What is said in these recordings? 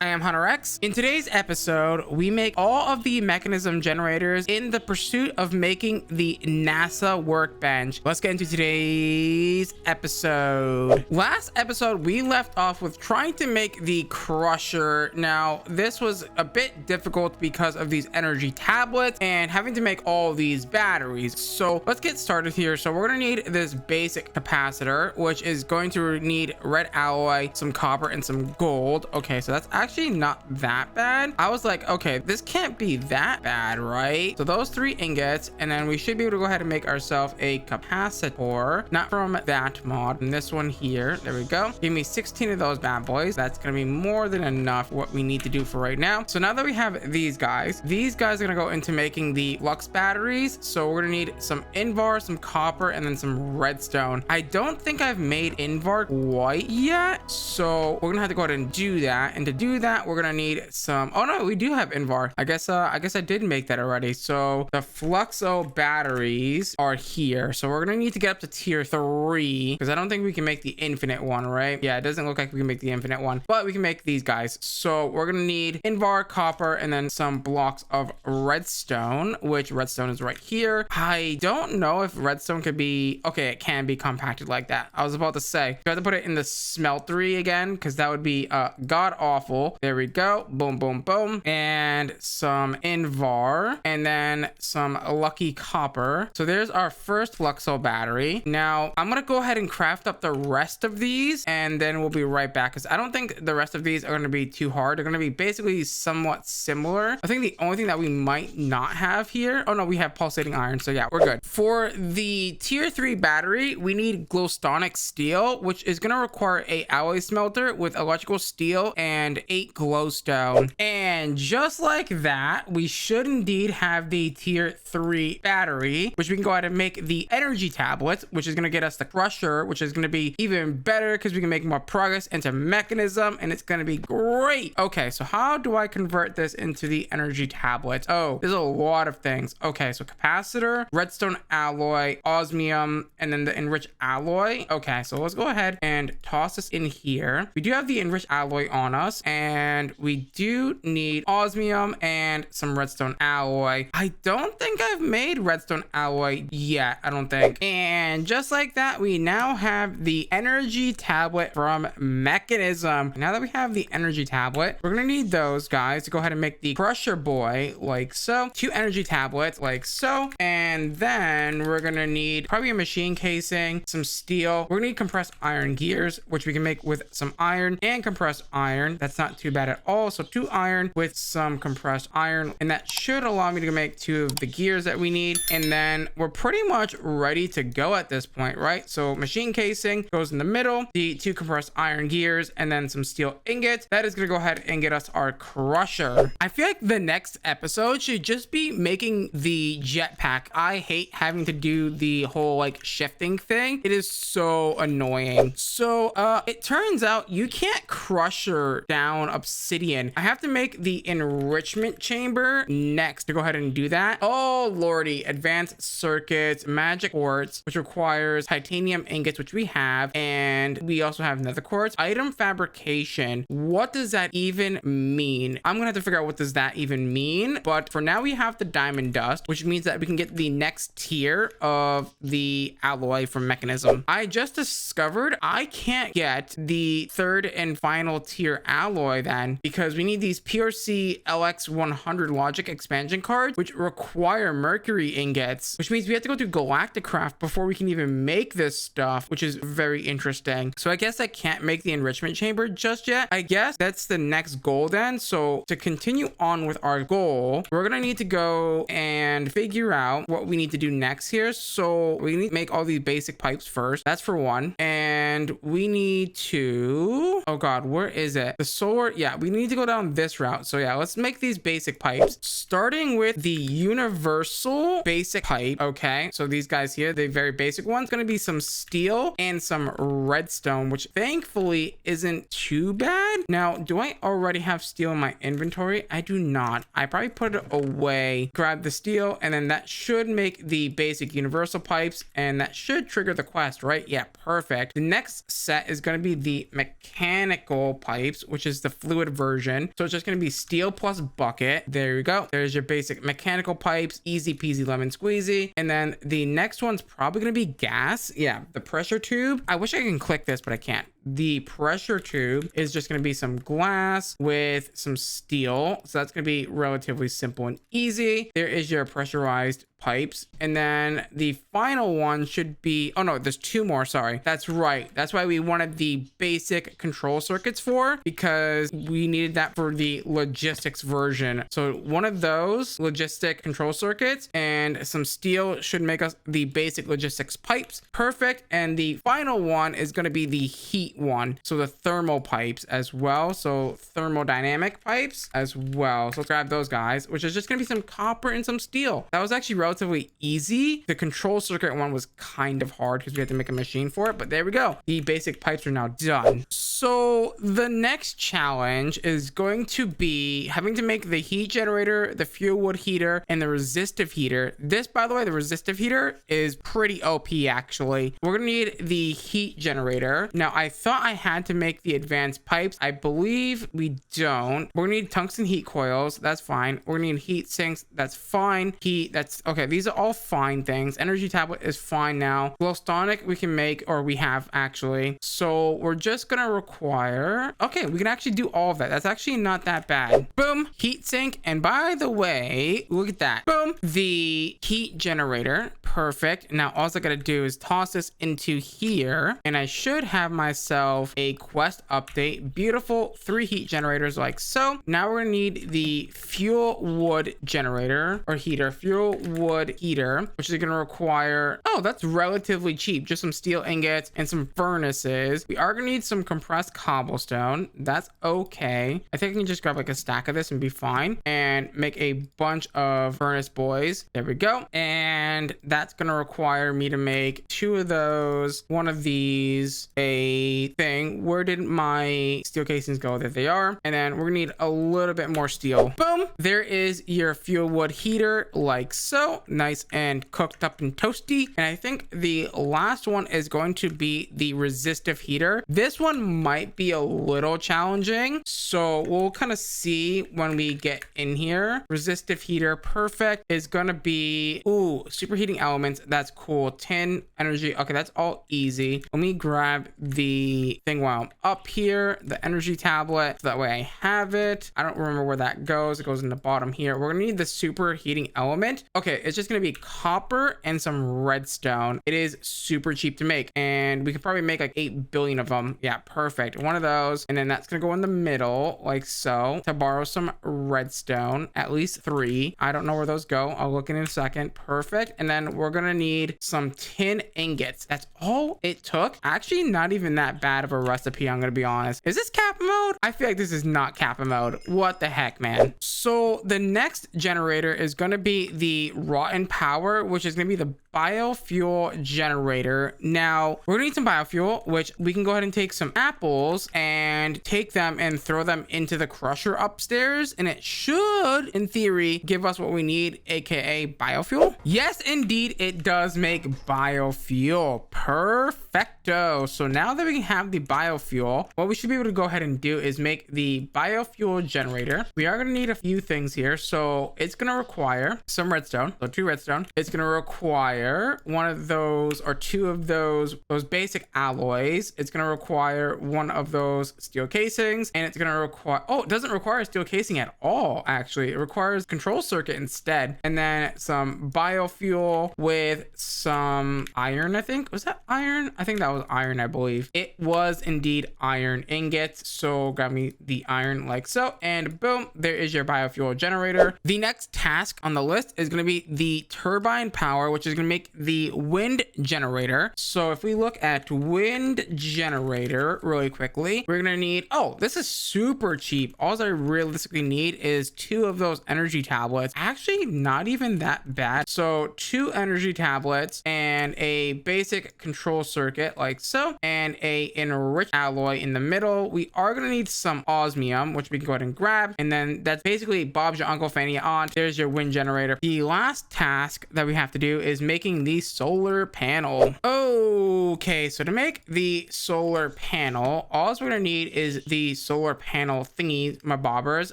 I am Hunterx. In today's episode, we make all of the mechanism generators in the pursuit of making the NASA workbench. Let's get into today's episode. Last episode, we left off with trying to make the crusher. Now, this was a bit difficult because of these energy tablets and having to make all these batteries. So let's get started here. So we're going to need this basic capacitor, which is going to need red alloy, some copper, and some gold. Okay, so that's actually not that bad. I was like, okay, this can't be that bad, right? So those 3 ingots, and then we should be able to go ahead and make ourselves a capacitor, not from that mod, and this one here. There we go. Give me 16 of those bad boys. That's gonna be more than enough what we need to do for right now. So now that we have these guys are gonna go into making the flux batteries. So we're gonna need some invar, some copper, and then some redstone. I don't think I've made invar quite yet, so we're gonna have to go ahead and do that. And to do that, we're gonna need some, oh no, we do have invar. I guess I did make that already. So the fluxo batteries are here, so we're gonna need to get up to tier 3 because I don't think we can make the infinite one, right? Yeah, it doesn't look like we can make the infinite one, but we can make these guys. So we're gonna need invar, copper, and then some blocks of redstone, which redstone is right here. I don't know if redstone could be, okay, it can be compacted like that. I was about to say you have to put it in the smeltery again because that would be god awful. There we go. Boom, boom, boom. And some invar, and then some lucky copper. So there's our first fluxo battery. Now I'm gonna go ahead and craft up the rest of these, and then we'll be right back because I don't think the rest of these are going to be too hard. They're going to be basically somewhat similar. I think the only thing that we might not have here, oh no, we have pulsating iron, so yeah, we're good. For the tier 3 battery, we need glowstonic steel, which is going to require a alloy smelter with electrical steel and 8 glowstone. And just like that, we should indeed have the tier 3 battery, which we can go ahead and make the energy tablets, which is going to get us the crusher, which is going to be even better because we can make more progress into mechanism, and it's going to be great. Okay, so how do I convert this into the energy tablet? Oh, there's a lot of things. Okay, so capacitor, redstone alloy, osmium, and then the enriched alloy. Okay, so let's go ahead and toss this in here. We do have the enriched alloy on us, and we do need osmium and some redstone alloy. I don't think I've made redstone alloy yet, I don't think. And just like that, we now have the energy tablet from mechanism. Now that we have the energy tablet, we're gonna need those guys to go ahead and make the crusher boy, like so. 2 energy tablets, like so. And then we're gonna need probably a machine casing, some steel. We're gonna need compressed iron gears, which we can make with some iron and compressed iron. That's not too bad at all. So 2 iron with some compressed iron, and that should allow me to make 2 of the gears that we need. And then we're pretty much ready to go at this point, right? So machine casing goes in the middle, the 2 compressed iron gears, and then some steel ingots. That is gonna go ahead and get us our crusher. I feel like the next episode should just be making the jetpack. I hate having to do the whole like shifting thing. It is so annoying. So it turns out you can't crusher down obsidian. I have to make the enrichment chamber next to go ahead and do that. Oh lordy, advanced circuits, magic quartz, which requires titanium ingots, which we have, and we also have nether quartz. Item fabrication, what does that even mean? I'm gonna have to figure out what does that even mean, but for now we have the diamond dust, which means that we can get the next tier of the alloy from mechanism. I just discovered I can't get the 3rd and final tier alloy then because we need these PRC LX100 logic expansion cards, which require mercury ingots, which means we have to go to Galactic craft before we can even make this stuff, which is very interesting. So I guess I can't make the enrichment chamber just yet. I guess that's the next goal then. So to continue on with our goal, we're gonna need to go and figure out what we need to do next here. So we need to make all these basic pipes first. That's for one. And we need to, oh god, where is it? The solar, yeah, we need to go down this route. So yeah, let's make these basic pipes, starting with the universal basic pipe. Okay, so these guys here, the very basic one's gonna be some steel and some redstone, which thankfully isn't too bad. Now, do I already have steel in my inventory? I do not. I probably put it away. Grab the steel, and then that should make the basic universal pipes, and that should trigger the quest, right? Yeah, perfect. The next set is going to be the mechanical pipes, which is the fluid version. So it's just going to be steel plus bucket. There you go. There's your basic mechanical pipes, easy peasy lemon squeezy. And then the next one's probably going to be gas. Yeah, the pressure tube. I wish I can click this, but I can't. The pressure tube is just going to be some glass with some steel. So that's going to be relatively simple and easy. There is your pressurized pipes. And then the final one should be, oh no, there's two more. Sorry. That's right. That's why we wanted the basic control circuits for, because we needed that for the logistics version. So one of those logistic control circuits and some steel should make us the basic logistics pipes. Perfect. And the final one is going to be the heat one, so the thermal pipes as well, so thermodynamic pipes as well. So let's grab those guys, which is just gonna be some copper and some steel. That was actually relatively easy. The control circuit one was kind of hard because we had to make a machine for it, but there we go. The basic pipes are now done. So the next challenge is going to be having to make the heat generator, the fuel wood heater, and the resistive heater. This, by the way, the resistive heater is pretty OP actually. We're gonna need the heat generator. Now I thought I had to make the advanced pipes. I believe we don't. We're gonna need tungsten heat coils. That's fine. We're gonna need heat sinks. That's fine. Heat, that's okay. These are all fine things. Energy tablet is fine now. Glowstonic we can make, or we have actually. So we're just gonna require, okay, we can actually do all of that. That's actually not that bad. Boom, heat sink. And by the way, look at that. Boom, the heat generator. Perfect. Now all I gotta do is toss this into here, and I should have myself a quest update. Beautiful 3 heat generators like so. Now we're gonna need the fuel wood generator or heater, fuel wood heater, which is gonna require, oh, that's relatively cheap, just some steel ingots and some furnaces. We are gonna need some compressed cobblestone. That's okay. I think I can just grab like a stack of this and be fine, and make a bunch of furnace boys. There we go. And that's gonna require me to make 2 of those, 1 of these, a thing. Where did my steel casings go? There they are. And then we're gonna need a little bit more steel. Boom, there is your fuel wood heater like so. Nice and cooked up and toasty. And I think the last one is going to be the resistive heater. This one might be a little challenging, so we'll kind of see when we get in here. Resistive heater, perfect, is gonna be, ooh, superheating elements. That's cool. Tin, energy. Okay, that's all easy. Let me grab the thing while I'm up here, the energy tablet, so that way I have it. I don't remember where that goes. It goes in the bottom here. We're gonna need the superheating element. Okay, it's just gonna be copper and some redstone. It is super cheap to make, and we could probably make like 8 billion of them. Yeah, perfect. 1 of those, and then that's gonna go in the middle like so to borrow some redstone, at least 3. I don't know where those go. I'll look in a second. Perfect. And then we're gonna need some tin ingots. That's all it took. Actually, not even that bad of a recipe, I'm gonna be honest. Is this Kappa mode? I feel like this is not Kappa mode. What the heck, man? So the next generator is gonna be the rotten power, which is gonna be the biofuel generator. Now we're gonna need some biofuel, which we can go ahead and take some apples and take them and throw them into the crusher upstairs, and it should in theory give us what we need, aka biofuel. Yes indeed, it does make biofuel. Perfecto. So now that we have the biofuel, what we should be able to go ahead and do is make the biofuel generator. We are going to need a few things here. So it's going to require some redstone, so 2 redstone. It's going to require 1 of those or 2 of those basic alloys. It's going to require 1 of those steel casings, and it's going to require, oh, it doesn't require a steel casing at all. Actually, it requires control circuit instead, and then some biofuel with some iron. I think, was that iron? I think that was iron. I believe it was indeed iron ingots. So grab me the iron like so, and boom, there is your biofuel generator. The next task on the list is going to be the turbine power, which is going to make the wind generator. So if we look at wind generator really quickly, we're going to need, oh, this is super cheap. All I realistically need is 2 of those energy tablets. Actually, not even that bad. So 2 energy tablets and a basic control circuit circuit like so, and a enriched alloy in the middle. We are going to need some osmium, which we can go ahead and grab, and then that's basically Bob's your Uncle Fanny on. There's your wind generator. The last task that we have to do is making the solar panel. Okay, so to make the solar panel, all we're gonna need is the solar panel thingy, my bobbers,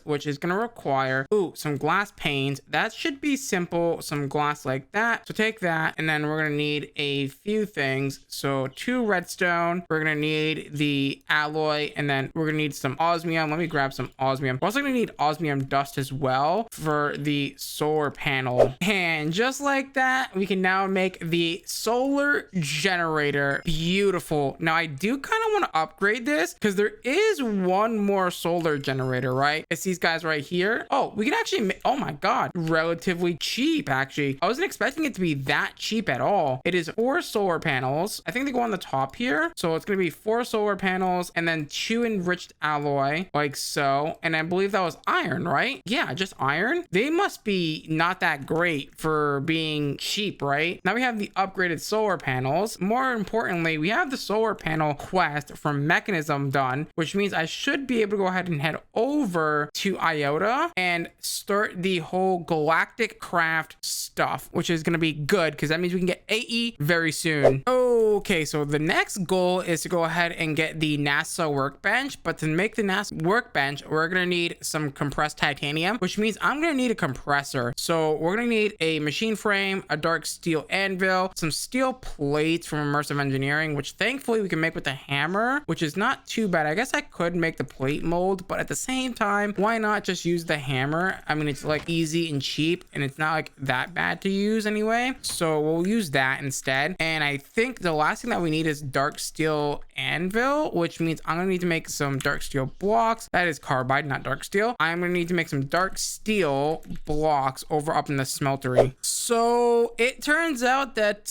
which is gonna require some glass panes. That should be simple, some glass like that. So take that, and then we're gonna need a few things. So 2 redstone, we're gonna need the alloy, and then we're gonna need some osmium. Let me grab some osmium. We're also gonna need osmium dust as well for the solar panel. And just like that, we can now make the solar generator. Beautiful. Now I do kind of want to upgrade this because there is one more solar generator, right? It's these guys right here. Oh, we can actually make, oh my god, relatively cheap actually. I wasn't expecting it to be that cheap at all. It is 4 solar panels. I think they go on the top here. So it's going to be 4 solar panels and then 2 enriched alloy like so. And I believe that was iron, right? Yeah, just iron. They must be not that great for being cheap, right? Now we have the upgraded solar panels. More importantly, we have the solar panel quest from Mechanism done, which means I should be able to go ahead and head over to Iota and start the whole Galactic craft stuff, which is going to be good because that means we can get AE very soon. Okay, so the next goal is to go ahead and get the NASA workbench, but to make the NASA workbench, we're going to need some compressed titanium, which means I'm going to need a compressor. So we're going to need a machine frame, a dark steel anvil, some steel plates from immersive engineering, which thankfully we can make with the hammer, which is not too bad. I guess I could make the plate mold, but at the same time, why not just use the hammer? I mean, it's like easy and cheap, and it's not like that bad to use anyway. So we'll use that instead. And I think the last thing that we need is dark steel anvil, which means I'm gonna need to make some dark steel blocks. That is carbide, not dark steel. I'm gonna need to make some dark steel blocks over up in the smeltery. So it turns out that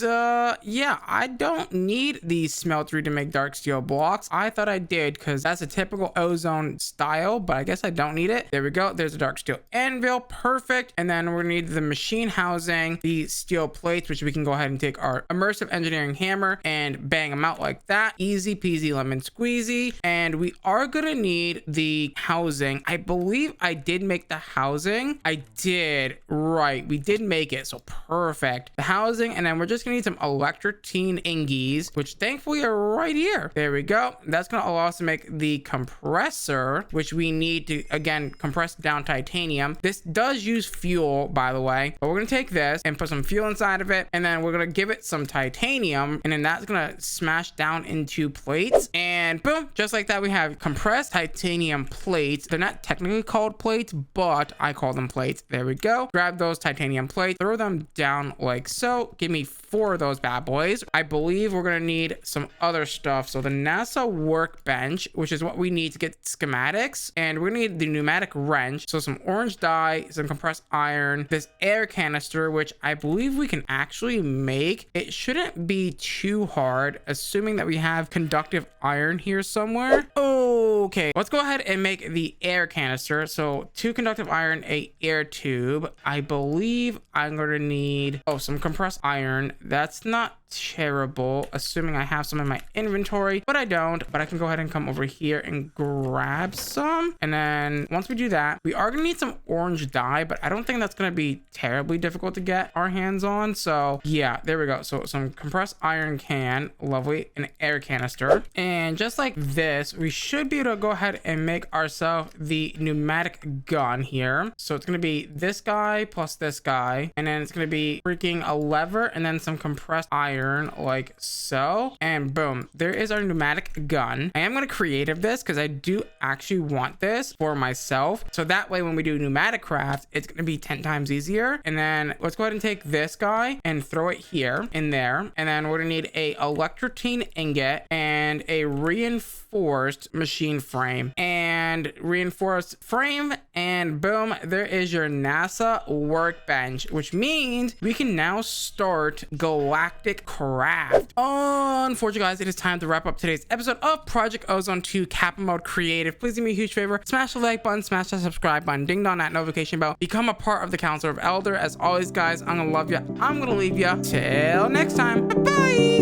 yeah, I don't need the smeltery to make dark steel blocks. I thought I did because that's a typical ozone style, but I guess I don't need it. There we go. There's a dark steel anvil. Perfect. And then we're gonna need the machine housing, the steel plates, which we can go ahead and take our immersive engineering hammer and bang them out like that. Easy peasy lemon squeezy. And we are gonna need the housing. I believe I did make the housing. I did. Right. We did make it. So perfect. The housing. And then we're just gonna need some electrotine ingies, which thankfully are right here. There we go. That's gonna allow us to make the compressor, which we need to, again, compress down titanium. This does use fuel, by the way, but we're gonna take this and put some fuel inside of it, and then we're gonna give it some titanium, and then that's gonna smash down into plates, and boom, just like that, we have compressed titanium plates. They're not technically called plates, but I call them plates. There we go. Grab those titanium plates, throw them down like so. Give me 4 of those bad boys. I believe we're gonna need some other stuff. So the NASA workbench, which is what we need to get schematics, and we're gonna need the pneumatic wrench, so some orange dye, some compressed iron, this air canister, which I believe we can actually make. It shouldn't be too hard, assuming that we have conductive iron here somewhere. Okay, let's go ahead and make the air canister. So 2 conductive iron, a air tube. I believe I'm gonna need some compressed iron. That's not terrible, assuming I have some in my inventory, but I don't. But I can go ahead and come over here and grab some, and then once we do that, we are gonna need some orange dye, but I don't think that's gonna be terribly difficult to get our hands on. So yeah, there we go. So some compressed iron can, lovely, an air canister, and just like this, we should be able to go ahead and make ourselves the pneumatic gun here. So it's gonna be this guy plus this guy, and then it's gonna be freaking a lever and then some compressed iron like so, and boom, there is our pneumatic gun. I am going to creative this because I do actually want this for myself, so that way when we do pneumatic craft, it's going to be 10 times easier. And then let's go ahead and take this guy and throw it here in there, and then we're gonna need a electrotine ingot and a reinforced machine frame and reinforced frame, and boom, there is your NASA workbench, which means we can now start Galactic craft. Unfortunately, guys, it is time to wrap up today's episode of Project Ozone 2 Kappa Mode Creative. Please do me a huge favor, smash the like button, smash that subscribe button, ding dong that notification bell, become a part of the Council of Elder. As always, guys, I'm gonna love you, I'm gonna leave you till next time. Bye.